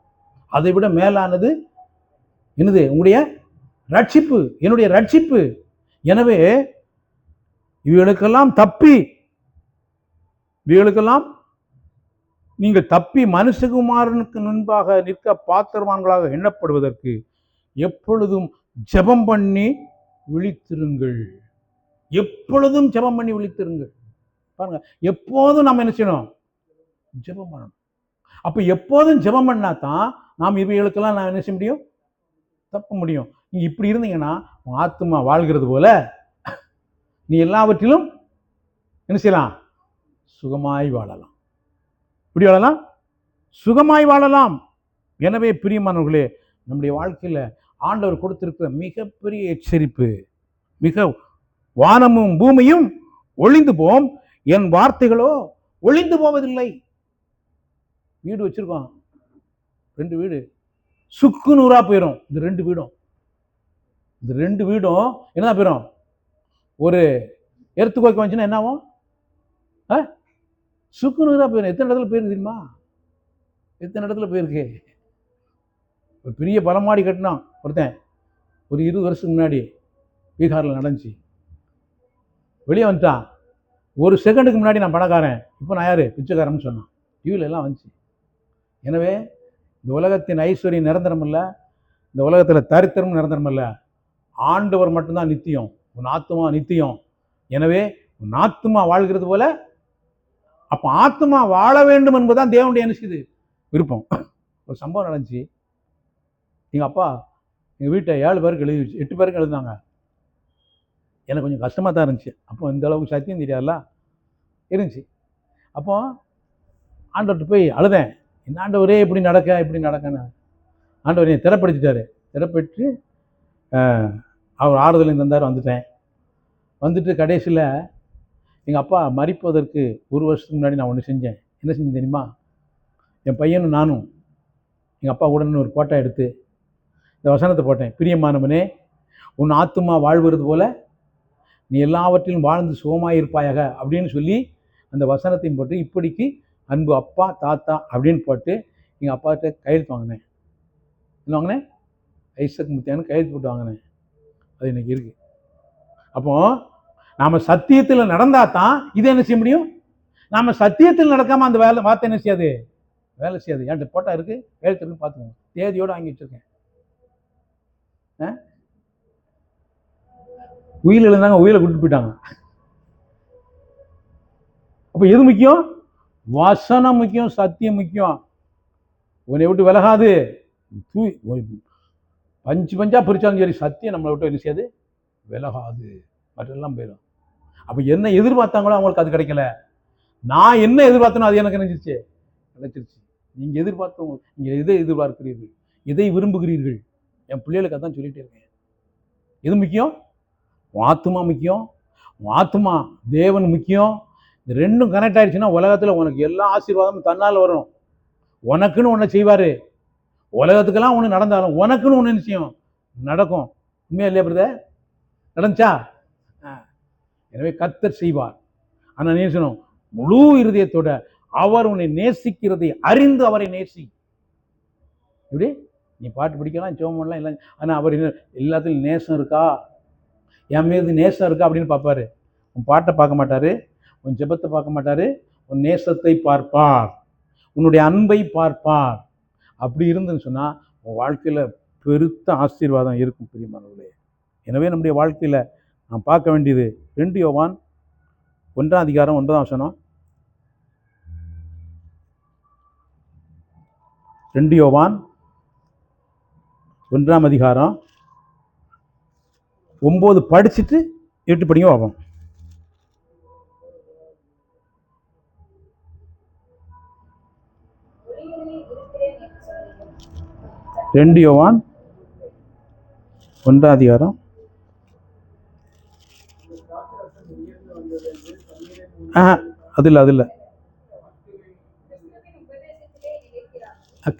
Speaker 1: அதை விட மேலானது என்னது? உங்களுடைய ரட்சிப்பு, என்னுடைய ரட்சிப்பு. எனவே இவைகளுக்கெல்லாம் நீங்கள் தப்பி மனுஷகுமாரனுக்கு முன்பாக நிற்க பாத்திரவான்களாக எண்ணப்படுவதற்கு எப்பொழுதும் ஜெபம் பண்ணி விழித்திருங்கள். எப்பொழுதும் ஜெபம் பண்ணி விழித்திருங்கள். பாருங்க, எப்போதும் நம்ம என்ன செய்யணும்? ஜெபம் பண்ணணும். அப்ப எப்போதும் ஜெபம் பண்ணா தான் நாம் இவைகளுக்கெல்லாம் நான் என்ன செய்ய முடியும்? தப்ப முடியும். நீங்க இப்படி இருந்தீங்கன்னா ஆத்துமா வாழ்கிறது போல நீ எல்லாவற்றிலும் என்ன செய்யலாம்? சுகமாய் வாழலாம். இப்படி வாழலாம், சுகமாய் வாழலாம். எனவே பிரியமானவர்களே, நம்முடைய வாழ்க்கையில ஆண்டவர் கொடுத்திருக்கிற மிகப்பெரிய எச்சரிப்பு, மிக வானமும் பூமியும் ஒளிந்து போம், என் வார்த்தைகளோ ஒளிந்து போவதில்லை. வீடு வச்சிருக்கோம், 2 வீடு சுக்கு நூறா போயிடும். இந்த 2 வீடும் என்னதான் போயிடும்? ஒரு எர்த்துக்குவேக் வந்துச்சுன்னா என்ன ஆகும்? சுக்கு நூறா போயிடும். எத்தனை இடத்துல போயிருக்கு தெரியுமா? எத்தனை இடத்துல போயிருக்கு? ஒரு பெரிய பலமாடி கட்டினான் ஒருத்தன், ஒரு 20 வருஷத்துக்கு முன்னாடி பீகாரில் நடந்துச்சு. வெளியே வந்துட்டான். ஒரு செகண்டுக்கு முன்னாடி நான் பணக்காரன், இப்போ நான் யாரு? பிச்சைக்காரன்னு சொன்னான். டிவியில் எல்லாம் வந்துச்சு. எனவே இந்த உலகத்தின் ஐஸ்வர்யம் நிரந்தரம் இல்லை, இந்த உலகத்தில் தரித்திரம் நிரந்தரம் இல்லை. ஆண்டவர் மட்டும்தான் நித்தியம். உன் ஆத்துமா நித்தியம். எனவே உன் ஆத்துமா வாழ்கிறது போல, அப்போ ஆத்துமா வாழ வேண்டும் என்பதுதான் தேவனுடைய என்ன செய்யுது? விருப்பம். ஒரு சம்பவம் நடந்துச்சு. எங்கள் அப்பா எங்கள் வீட்டை 7 பேருக்கு எழுதி வச்சு 8 பேருக்கு எழுதினாங்க. எனக்கு கொஞ்சம் கஷ்டமாக தான் இருந்துச்சு. அப்போ இந்த அளவுக்கு சத்தியம் தெரியாதுல்ல இருந்துச்சு. அப்போ ஆண்டவர்கிட்ட போய் அழுதேன். என்ன ஆண்டவரே இப்படி நடக்கன்னு. ஆண்டவர் என்னை திறப்படுத்திட்டாரு. திறப்பட்டு அவர் ஆறுதலையும் தந்தார். வந்துட்டு கடைசியில் எங்கள் அப்பா மரிப்பதற்கு 1 வருஷத்துக்கு முன்னாடி நான் ஒன்று செஞ்சேன். என்ன செஞ்சேன் தெரியுமா? என் பையனும் நானும் எங்கள் அப்பா உடனே ஒரு போட்டோ எடுத்து இந்த வசனத்தை போட்டேன். பிரியமானவனே, உன் ஆத்துமா வாழ்வது போல நீ எல்லாவற்றிலும் வாழ்ந்து சுகமாயிருப்பாயாக அப்படின்னு சொல்லி அந்த வசனத்தையும் போட்டு, இப்படிக்கு அன்பு அப்பா தாத்தா அப்படின்னு போட்டு எங்கள் அப்பாட்ட கையெழுத்து வாங்கினேன். என்ன வாங்கினேன்? ஐசக் முத்தியானு கையெழுத்து போட்டு வாங்கினேன். அது இன்னைக்கு இருக்கு. அப்போ நாம சத்தியத்தில் நடந்தா தான் இதை என்ன செய்ய முடியும்? நாம சத்தியத்தில் நடக்காம அந்த வார்த்தை என்ன செய்யாது? வேலை செய்யாது. என்கிட்ட போட்டா இருக்கு, கையெழுத்து இருக்குன்னு பார்த்துக்கோங்க. தேதியோடு வாங்கி வச்சிருக்கேன். உயிர் எழுந்தாங்க, உயிரை கூட்டிட்டு போயிட்டாங்க. அப்ப எது முக்கியம்? வசனம் முக்கியம், சத்தியம் முக்கியம். உன்னை விட்டு விலகாது. பஞ்சா பிரிச்சாலும் சரி, சத்தியம் நம்மளை விட்டு என்ன செய்யாது? விலகாது. மற்றெல்லாம் போயிடும். அப்ப என்ன எதிர்பார்த்தாங்களோ அவங்களுக்கு அது கிடைக்கல. நான் என்ன எதிர்பார்த்தனோ அது எனக்கு கிடைச்சிருச்சு. நீங்க எதிர்பார்த்தவங்க, நீங்க எதை எதிர்பார்க்கிறீர்கள், எதை விரும்புகிறீர்கள்? என் பிள்ளைகளுக்கு அதான் சொல்லிட்டே இருக்கேன். எது முக்கியம்? ஆத்துமா முக்கியம், ஆத்துமா தேவன் முக்கியம். இந்த 2ம் கனெக்ட் ஆயிடுச்சுன்னா உலகத்தில் உனக்கு எல்லா ஆசீர்வாதமும் தன்னால் வரும். உனக்குன்னு ஒன்று செய்வார். உலகத்துக்கெல்லாம் ஒன்று நடந்தாலும் உனக்குன்னு ஒன்று நிச்சயம் நடக்கும். உண்மையா இல்லையா பிரதர்? நடந்துச்சா? எனவே கர்த்தர் செய்வார். ஆனால் நேசணும் முழு இருதயத்தோட அவர் உன்னை நேசிக்கிறதை அறிந்து அவரை நேசி. இப்படி நீ பாட்டு பிடிக்கலாம், ஜெபம் பண்ணலாம், இல்லை. ஆனால் அவர் எல்லாத்துலையும் நேசம் இருக்கா, என் மீது நேசம் இருக்கா அப்படின்னு பார்ப்பாரு. உன் பாட்டை பார்க்க மாட்டாரு, உன் ஜெபத்தை பார்க்க மாட்டாரு, உன் நேசத்தை பார்ப்பார், உன்னுடைய அன்பை பார்ப்பார். அப்படி இருந்துன்னு சொன்னால் உன் வாழ்க்கையில் பெருத்த ஆசீர்வாதம் இருக்கும் பிரியமானவர்களே. எனவே நம்முடைய வாழ்க்கையில் நாம் பார்க்க வேண்டியது 2 யோவான் 1ஆம் அதிகாரம் 9ஆம் வசனம். 2 யோவான் 1ஆம் அதிகாரம் 9 படிச்சுட்டு 8 படிங்க பார்ப்போம். 2 யோவான் 1 அது இல்லை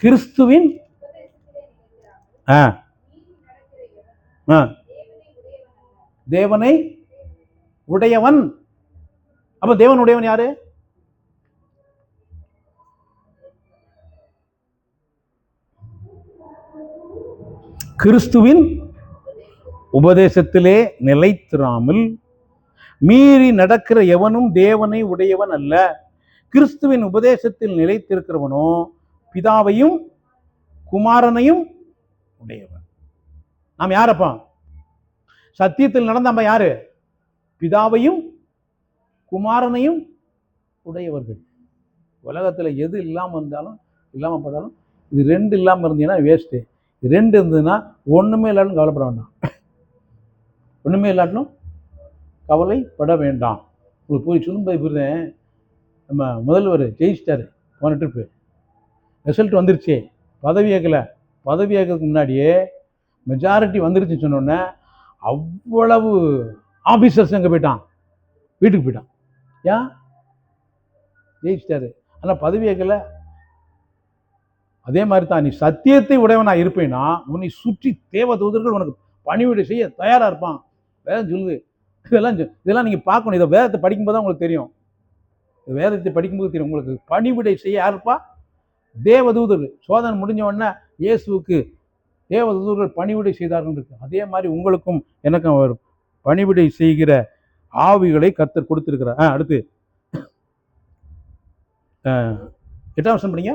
Speaker 1: கிறிஸ்துவின் தேவனை உடையவன். அப்ப தேவன் உடையவன் யாரு? கிறிஸ்துவின் உபதேசத்திலே நிலைத்திராமல் மீறி நடக்கிற எவனும் தேவனை உடையவன் அல்ல. கிறிஸ்துவின் உபதேசத்தில் நிலைத்திருக்கிறவனோ பிதாவையும் குமாரனையும் உடையவன். நாம் யாரப்பா? சத்தியத்தில் நடந்த யாரு? பிதாவையும் குமாரனையும் உடையவர்கள். உலகத்தில் எது இல்லாமல் இருந்தாலும் இல்லாமல் போட்டாலும் இது 2 இல்லாமல் இருந்தீங்கன்னா வேஸ்ட்டு. 2 இருந்ததுன்னா ஒன்றுமே இல்லாட்டும் கவலைப்பட வேண்டாம். ஒன்றுமே இல்லாட்டும் கவலைப்பட வேண்டாம். உங்களுக்கு போய் சொல்லும்போது புரியுதேன். நம்ம முதல்வர் ஜெயிச்சிட்டாரு போன ட்ரிப்பு, ரிசல்ட் வந்துருச்சு. பதவி ஏற்கிறதுக்கு முன்னாடியே மெஜாரிட்டி வந்துருச்சுன்னு சொன்னோடனே அவ்வளவு ஆஃபீஸர்ஸ் எங்கே போயிட்டான்? வீட்டுக்கு போயிட்டான். ஏன்? ஜெயிச்சிட்டாரு. ஆனால் பதவி ஏற்கல. அதே மாதிரி தான் நீ சத்தியத்தை உடையவனா இருப்பேன்னா உன்னை சுற்றி தேவதூதர்கள் உனக்கு பணிவிடை செய்ய தயாராக இருப்பான். வேதம் சொல்லுது. இதெல்லாம் நீங்கள் பார்க்கணும். இதை வேதத்தை படிக்கும்போது தான் உங்களுக்கு தெரியும். வேதத்தை படிக்கும்போது தெரியும் உங்களுக்கு. பணிவிடை செய்ய யாருப்பா? தேவதூதர்கள். சோதனை முடிஞ்ச உடனே இயேசுவுக்கு தேவதூதர்கள் பணிவிடை செய்தார்கள் இருக்கு. அதே மாதிரி உங்களுக்கும் எனக்கும் அவர் பணிவிடை செய்கிற ஆவிகளை கர்த்தர் கொடுத்திருக்கிறார். அடுத்து 8ஆம் வசனம் படிங்க.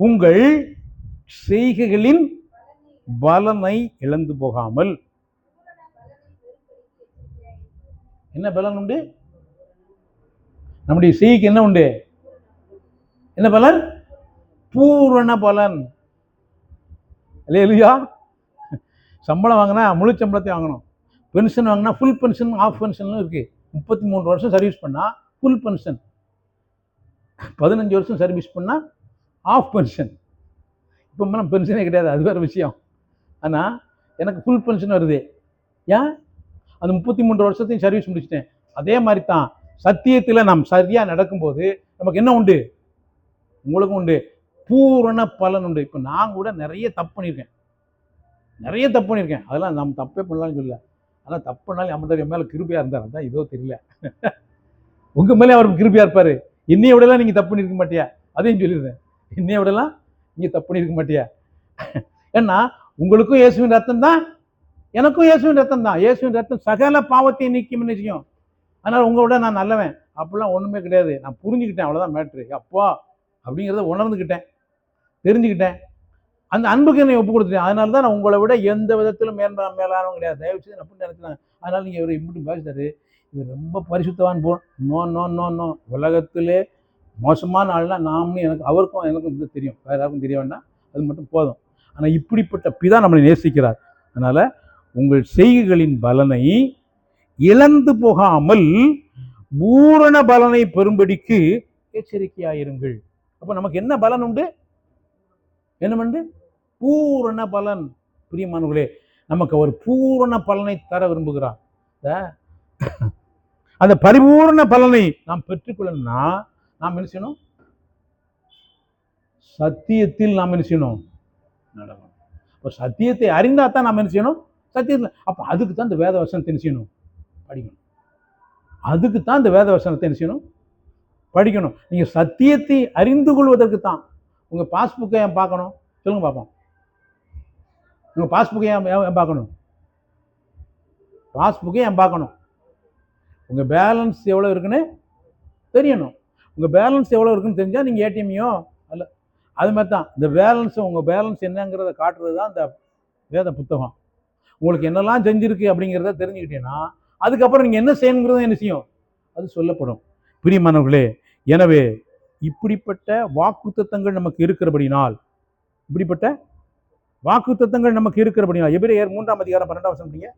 Speaker 1: உங்கள் செய்கைகளின் பலனை இழந்து போகாமல். என்ன பலன் உண்டு? நம்முடைய செய்கைக்கு என்ன உண்டு? என்ன பலன்? பூரண பலன். இல்லையா? சம்பளம் வாங்கினா முழு சம்பளத்தை வாங்கணும். பென்ஷன் வாங்கினா ஃபுல் பென்ஷன், ஆஃப் பென்ஷன் இருக்கு. 33 வருஷம் சர்வீஸ் பண்ணா ஃபுல் பென்ஷன், 15 வருஷம் சர்வீஸ் பண்ணா ஆஃப் பென்ஷன். இப்போ பென்ஷனே கிடையாது, அது வேறு விஷயம். ஆனால் எனக்கு ஃபுல் பென்ஷன் வருது. ஏன்? அந்த 33 வருஷத்தையும் சர்வீஸ் முடிச்சிட்டேன். அதே மாதிரி தான் சத்தியத்தில் நாம் சரியாக நடக்கும்போது நமக்கு என்ன உண்டு? உங்களுக்கும் உண்டு, பூரண பலன் உண்டு. இப்போ நான் கூட நிறைய தப்பு பண்ணியிருக்கேன். அதெல்லாம் நம்ம தப்பே பண்ணலாம்னு சொல்லல. ஆனால் தப்பு பண்ணாலும் நம்ம மேலே கிருபையாக இருந்தார். அதான் இதோ தெரியல. உங்கள் மேலே அவருக்கு கிருபையாக இருப்பார். இன்னைய விடலாம் நீங்கள் தப்பு பண்ணியிருக்க மாட்டியா? அதையும் சொல்லிடுறேன். இன்னைய விடலாம் நீங்கள் தப்பு பண்ணியிருக்க மாட்டியா? ஏன்னா உங்களுக்கும் இயேசுவின் ரத்தம் தான், எனக்கும் இயேசுவின் ரத்தம் தான். இயேசுவின் ரத்தம் சகல பாவத்தை நீக்கும் நிச்சயம். அதனால் உங்களை விட நான் நல்லவன் அப்படிலாம் ஒன்றுமே கிடையாது. நான் புரிஞ்சுக்கிட்டேன், அவ்வளோதான் மேட்ரு. அப்பா அப்படிங்கிறத உணர்ந்துக்கிட்டேன், தெரிஞ்சுக்கிட்டேன். அந்த அன்புக்கு என்னை ஒப்பு கொடுத்துட்டேன். அதனால தான் நான் உங்களை விட எந்த விதத்திலும் மேலானவங்க கிடையாது. தயவுசெய்து அப்படின்னு நினைக்கிறேன். அதனால் நீங்கள் இவர் இப்படி பேசிட்டாரு, இவர் ரொம்ப பரிசுத்தவான் போ. நோ நோ நோ நோ உலகத்திலே மோசமான ஆள்லாம் நாம்னு எனக்கு எனக்கும் இது தெரியும். வேறு யாருக்கும் தெரிய வேண்டாம், அது மட்டும் போதும். ஆனால் இப்படிப்பட்ட பிதா நம்மளை நேசிக்கிறார். அதனால் உங்கள் செய்கைகளின் பலனை இழந்து போகாமல் பூரண பலனை பெறும்படிக்கு எச்சரிக்கையாயிருங்கள். அப்போ நமக்கு என்ன பலன் உண்டு? என்ன உண்டு? பூரண பலன். பிரியமானவர்களே, நமக்கு ஒரு பூரண பலனை தர விரும்புகிறார். அந்த பரிபூர்ண பலனை நாம் பெற்றுக்கொள்ளணும்னா நாம் என்ன செய்யணும்? சத்தியத்தில் நாம் என்ன செய்யணும்? நடக்கணும். இப்போ சத்தியத்தை அறிந்தா தான் நாம் என்ன செய்யணும்? சத்தியத்தில். அப்போ அதுக்கு தான் இந்த வேத வசனத்தை என்ன செய்யணும்? படிக்கணும். அதுக்கு தான் இந்த வேத வசனத்தை என்ன செய்யணும்? படிக்கணும். நீங்கள் சத்தியத்தை அறிந்து கொள்வதற்கு தான். உங்கள் பாஸ்புக்கை ஏன் பார்க்கணும்? சொல்லுங்க பார்ப்போம். உங்கள் பாஸ்புக்கை ஏன் பார்க்கணும்? பாஸ்புக்கை ஏன் பார்க்கணும்? உங்கள் பேலன்ஸ் எவ்வளோ இருக்குன்னு தெரியணும். உங்கள் பேலன்ஸ் எவ்வளோ இருக்குன்னு தெரிஞ்சால் நீங்கள் ஏடிஎம்மையோ அல்ல, அது மாதிரி தான் இந்த பேலன்ஸை, உங்கள் பேலன்ஸ் என்னங்கிறத காட்டுறது தான் இந்த வேத புத்தகம். உங்களுக்கு என்னெல்லாம் செஞ்சுருக்கு அப்படிங்கிறத தெரிஞ்சுக்கிட்டீங்கன்னா அதுக்கப்புறம் நீங்கள் என்ன செய்யணுங்கிறத என்ன செய்யும்? அது சொல்லப்படும். பிரியமானவர்களே, எனவே இப்படிப்பட்ட வாக்குத்தத்தங்கள் நமக்கு இருக்கிறபடினால், எபிரேயர் 3ஆம் அதிகாரம் 12ஆம் வசனம் படிங்க.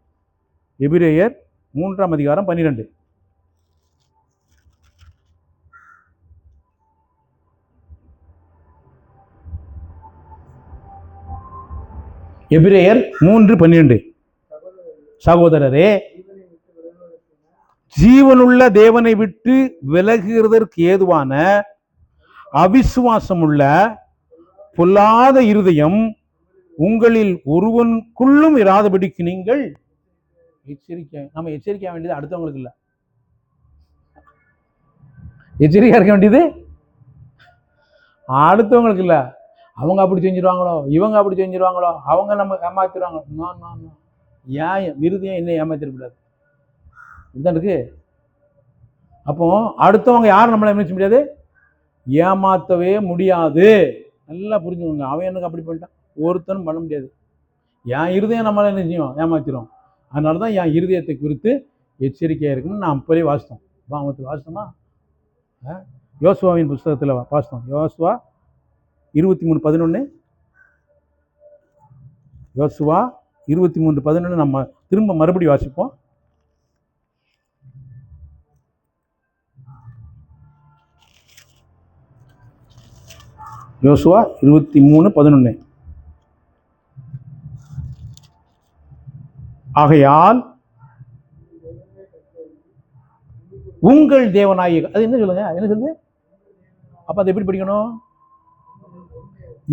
Speaker 1: எபிரேயர் 3ஆம் அதிகாரம் 12. எபிரேயர் 3:12. சகோதரரே, ஜீவனுள்ள தேவனை விட்டு விலகுகிறதற்கு ஏதுவான அவிசுவாசமுள்ள பொல்லாத இருதயம் உங்களில் ஒருவனுக்குள்ளும் இராதபடிக்கு நீங்கள் எச்சரிக்கை. நம்ம எச்சரிக்க வேண்டியது அடுத்தவங்களுக்கு இல்லை, எச்சரிக்கையா இருக்க வேண்டியது அடுத்தவங்களுக்கு இல்லை. அவங்க அப்படி செஞ்சிருவாங்களோ, இவங்க அப்படி செஞ்சிருவாங்களோ, அவங்க நம்ம ஏமாத்திடுவாங்க. ஏன் விருதியும் என்ன ஏமாத்திடக்கூடாது, இதுதான் இருக்கு. அப்போ அடுத்தவங்க யாரும் நம்மளை ஏமாற்ற முடியாது, ஏமாற்றவே முடியாது. நல்லா புரிஞ்சுக்கோங்க. அவன் எனக்கு அப்படி பண்ணிட்டான், ஒருத்தனும் பண்ண முடியாது. என் இருதயம் நம்மளை என்ன செய்யும், ஏமாத்திரும். அதனால தான் என் இருதயத்தை குறித்து எச்சரிக்கையாக இருக்குன்னு நான் அப்போவே வாசித்தோம். வாசித்தோமா? யோசுவாவின் புஸ்தகத்தில் வாசித்தோம். யோசுவா 23:11. யோசுவா 23:11 நம்ம திரும்ப மறுபடி வாசிப்போம். யோசுவா 23:11. ஆகையால் உங்கள் தேவனாகிய, அது என்ன சொல்லுங்க, என்ன சொல்லுங்க? அப்ப அதை எப்படி படிக்கணும்?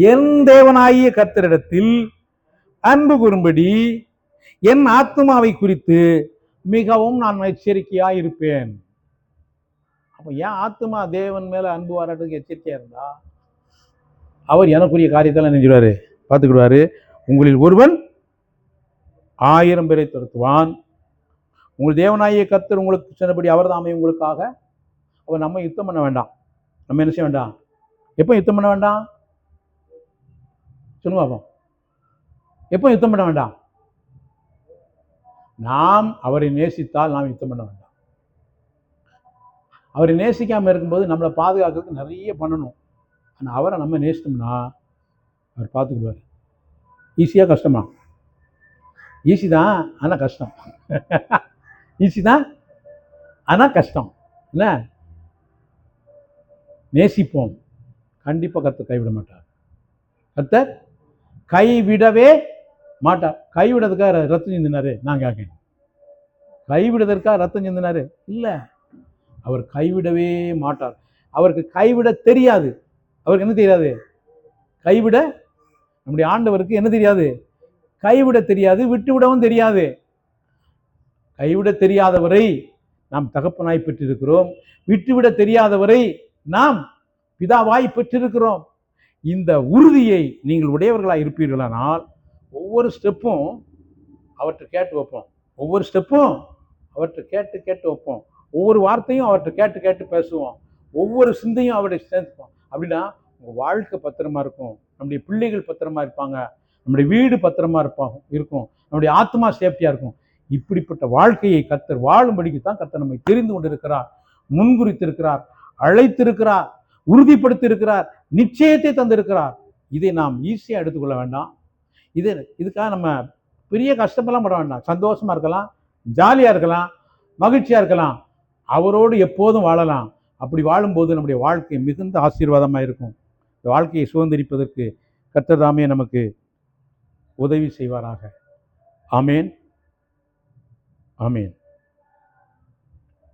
Speaker 1: என் தேவனாகிய கர்த்தரிடத்தில் அன்பு கூறும்படி என் ஆத்மாவை குறித்து மிகவும் நான் எச்சரிக்கையா இருப்பேன். அப்ப என் ஆத்மா தேவன் மேல அன்பு வர்றதுக்கு எச்சரிக்கையா இருந்தா அவர் எனக்குரிய காரியத்தெல்லாம் நினைஞ்சிடுவாரு, பார்த்துக்கிடுவாரு. உங்களில் ஒருவன் 1000 பேரை துரத்துவான். உங்கள் தேவனாகிய கர்த்தர் உங்களுக்கு சொன்னபடி அவர் தாமே உங்களுக்காக. அவர் நம்ம யுத்தம் பண்ண வேண்டாம். நம்ம என்ன செய்ய வேண்டாம்? எப்போ யுத்தம் பண்ண வேண்டாம் சொல்லுங்க பாப்போம். எப்போ யுத்தம் பண்ண வேண்டாம்? நாம் அவரை நேசித்தால் நாம் யுத்தம் பண்ண வேண்டாம். அவரை நேசிக்காமல் இருக்கும்போது நம்மளை பாதுகாக்கிறதுக்கு நிறைய பண்ணணும். ஆனால் அவரை நம்ம நேசித்தோம்னா அவர் பார்த்துக்குவார். ஈஸியாக கஷ்டமா? ஈஸி தான், ஆனால் கஷ்டம். ஈஸி தான், ஆனால் கஷ்டம். என்ன? நேசிப்போம், கண்டிப்பாக கர்த்தர் கைவிட மாட்டார். கர்த்தர் கைவிடவே மாட்டார். கைவிடுறதுக்காக ரத்தம் சிந்தினாரு? நான் கேட்கேன், கைவிடுவதற்காக ரத்தம் சிந்தினாரு? இல்லை, அவர் கைவிடவே மாட்டார். அவருக்கு கைவிட தெரியாது. அவருக்கு என்ன தெரியாது? கைவிட. நம்முடைய ஆண்டவருக்கு என்ன தெரியாது? கைவிட தெரியாது, விட்டுவிடவும் தெரியாது. கைவிட தெரியாதவரை நாம் தகப்பனாய் பெற்றிருக்கிறோம், விட்டுவிட தெரியாதவரை நாம் பிதாவாய் பெற்றிருக்கிறோம். இந்த உறுதியை நீங்கள் உடையவர்களாக இருப்பீர்களானால் ஒவ்வொரு ஸ்டெப்பும் அவற்றை கேட்டு வைப்போம். ஒவ்வொரு ஸ்டெப்பும் அவற்றை கேட்டு கேட்டு வைப்போம். ஒவ்வொரு வார்த்தையும் அவற்றை கேட்டு கேட்டு பேசுவோம். ஒவ்வொரு சிந்தையும் அவருடைய சேர்த்துப்போம். அப்படின்னா உங்கள் வாழ்க்கை பத்திரமா இருக்கும், நம்முடைய பிள்ளைகள் பத்திரமா இருப்பாங்க, நம்முடைய வீடு பத்திரமா இருக்கும், நம்முடைய ஆத்மா சேஃப்டியாக இருக்கும். இப்படிப்பட்ட வாழ்க்கையை கர்த்தர் வாழும்படிக்கு தான் கர்த்தர் நம்மை தெரிந்து கொண்டிருக்கிறார், முன்குறித்திருக்கிறார், அழைத்திருக்கிறார், உறுதிப்படுத்தியிருக்கிறார், நிச்சயத்தை தந்திருக்கிறார். இதை நாம் ஈஸியாக எடுத்துக்கொள்ள வேண்டாம். இதுக்காக நம்ம பெரிய கஷ்டமெல்லாம் பட வேண்டாம். சந்தோஷமாக இருக்கலாம், ஜாலியாக இருக்கலாம், மகிழ்ச்சியாக இருக்கலாம், அவரோடு எப்போதும் வாழலாம். அப்படி வாழும்போது நம்முடைய வாழ்க்கை மிகுந்த ஆசீர்வாதமாக இருக்கும். இந்த வாழ்க்கையை சுதந்திரிப்பதற்கு கர்த்தர் தாமே நமக்கு உதவி செய்வாராக. ஆமேன், ஆமேன்.